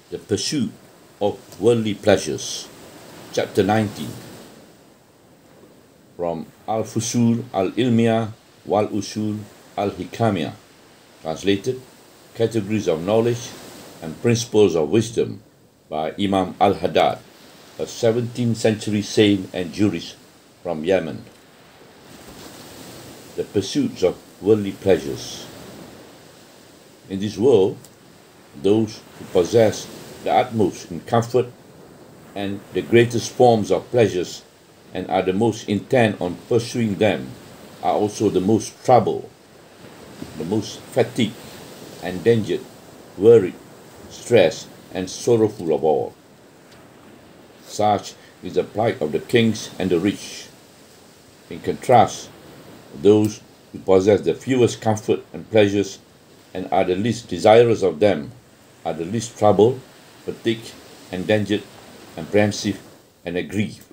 The Pursuit of Worldly Pleasures, Chapter 19, from Al-Fusul Al-Ilmiya Wal-Usul Al-Hikamiyah, translated, Categories of Knowledge and Principles of Wisdom by Imam Al Haddad, a 17th century saint and jurist from Yemen. The pursuits of worldly pleasures. In this world, those who possess the utmost in comfort and the greatest forms of pleasures and are the most intent on pursuing them are also the most troubled, the most fatigued, endangered, worried, stressed, and sorrowful of all. Such is the plight of the kings and the rich. In contrast, those who possess the fewest comfort and pleasures and are the least desirous of them are the least troubled, fatigued, endangered, apprehensive, and aggrieved.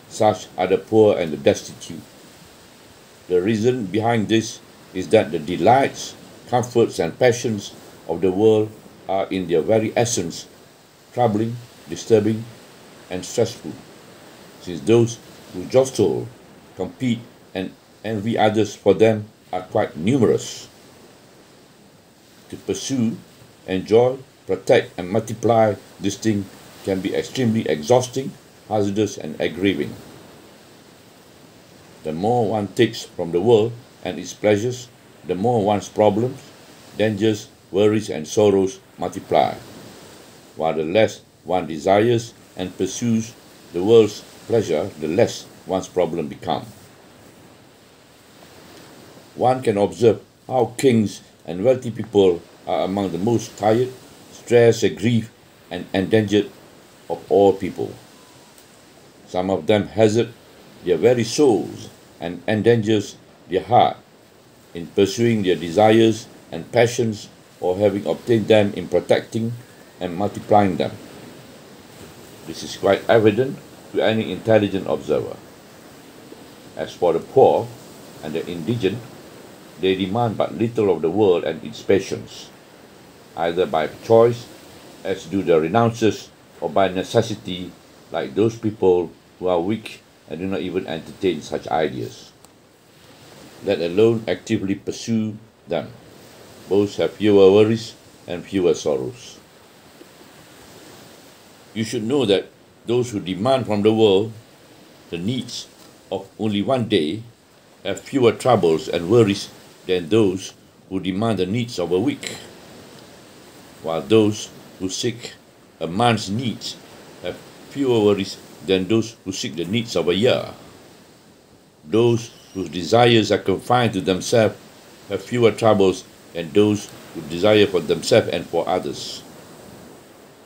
Such are the poor and the destitute. The reason behind this is that the delights, comforts, and passions of the world are in their very essence troubling, disturbing, and stressful, since those who jostle, compete, and envy others for them are quite numerous. To pursue, enjoy, protect, and multiply this thing can be extremely exhausting, hazardous, and aggravating. The more one takes from the world and its pleasures, the more one's problems, dangers, worries, and sorrows multiply, while the less one desires and pursues the world's pleasure, the less one's problem become. One can observe how kings and wealthy people are among the most tired, stressed, aggrieved, and endangered of all people. Some of them hazard their very souls and endangers their heart in pursuing their desires and passions or having obtained them in protecting and multiplying them. This is quite evident to any intelligent observer. As for the poor and the indigent, they demand but little of the world and its passions, either by choice, as do the renouncers, or by necessity, like those people who are weak and do not even entertain such ideas, let alone actively pursue them. Both have fewer worries and fewer sorrows. You should know that those who demand from the world the needs of only one day have fewer troubles and worries than those who demand the needs of a week, while those who seek a month's needs have fewer worries than those who seek the needs of a year. Those whose desires are confined to themselves have fewer troubles than those who desire for themselves and for others.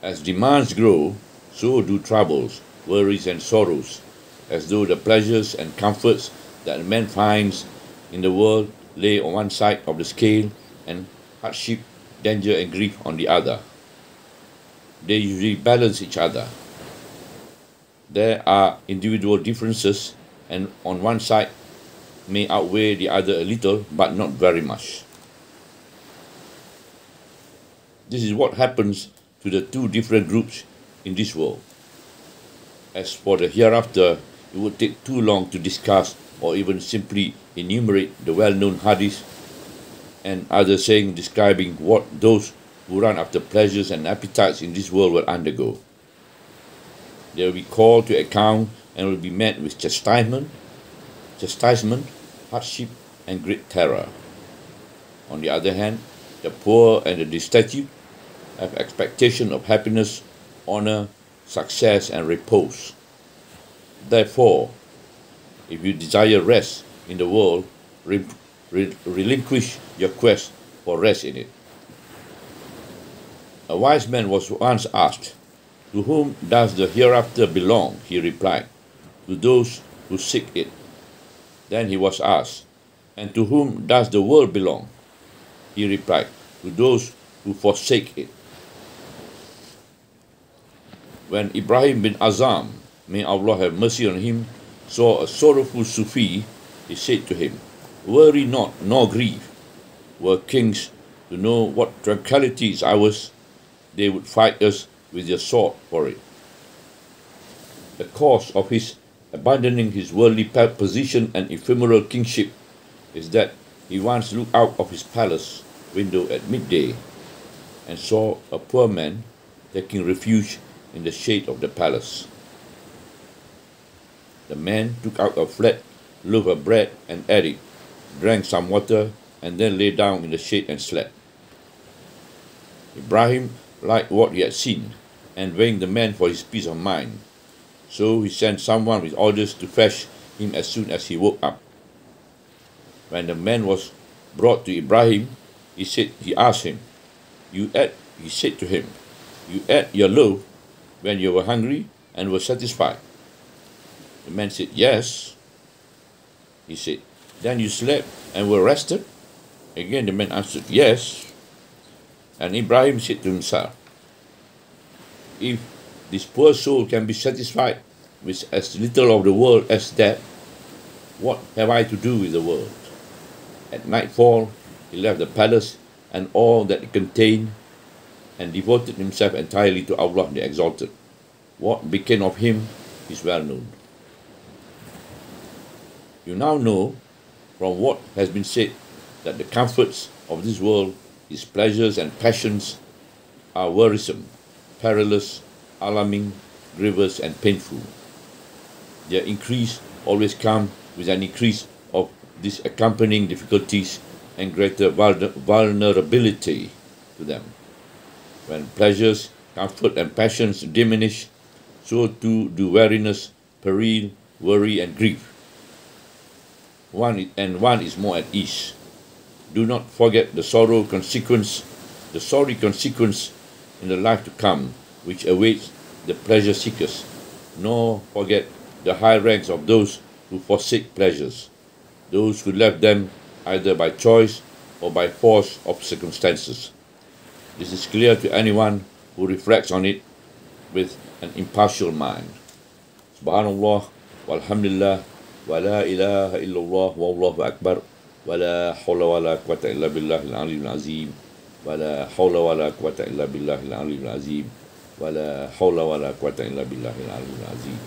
As demands grow, so do troubles, worries, and sorrows, as though the pleasures and comforts that man finds in the world lay on one side of the scale and hardship, danger, and grief on the other. They usually balance each other. There are individual differences, and on one side may outweigh the other a little, but not very much. This is what happens to the two different groups in this world. As for the hereafter, it would take too long to discuss or even simply enumerate the well-known hadith and other sayings describing what those who run after pleasures and appetites in this world will undergo. They will be called to account and will be met with chastisement, hardship, and great terror. On the other hand, the poor and the destitute have expectation of happiness, honor, success, and repose. Therefore, if you desire rest in the world, relinquish your quest for rest in it. A wise man was once asked, "To whom does the hereafter belong?" He replied, "To those who seek it." Then he was asked, "And to whom does the world belong?" He replied, "To those who forsake it." When Ibrahim bin Azam, may Allah have mercy on him, saw a sorrowful Sufi, he said to him, "Worry not, nor grieve. Were kings to know what tranquility is ours, they would fight us with their sword for it. The cause of his abandoning his worldly position and ephemeral kingship is that he once looked out of his palace window at midday and saw a poor man taking refuge in the shade of the palace. The man took out a flat loaf of bread and ate it, drank some water, and then lay down in the shade and slept. Ibrahim liked what he had seen, envying the man for his peace of mind. So he sent someone with orders to fetch him as soon as he woke up. When the man was brought to Ibrahim, he asked him, he said to him, "You ate your loaf when you were hungry and were satisfied?" The man said, "Yes." He said, "Then you slept and were rested?" Again the man answered, "Yes." And Ibrahim said to himself, "If this poor soul can be satisfied with as little of the world as that, what have I to do with the world?" At nightfall, he left the palace and all that it contained and devoted himself entirely to Allah the Exalted. What became of him is well known. You now know from what has been said that the comforts of this world, its pleasures and passions, are wearisome, perilous, alarming, grievous, and painful. Their increase always comes with an increase of these accompanying difficulties and greater vulnerability to them. When pleasures, comfort, and passions diminish, so too do weariness, peril, worry, and grief. One is more at ease. Do not forget the sorry consequence in the life to come, which awaits the pleasure seekers, nor forget the high ranks of those who forsake pleasures, those who left them either by choice or by force of circumstances. This is clear to anyone who reflects on it with an impartial mind. Subhanallah, walhamdulillah, wa la ilaha illallah, wallahu akbar, wa la hawla wa la quwwata illa billahi al-aliyyil azim, wa la hawla wa la quwwata illa billahi al-aliyyil azim, wa la hawla wa la quwwata illa billahi al-aliyyil azim.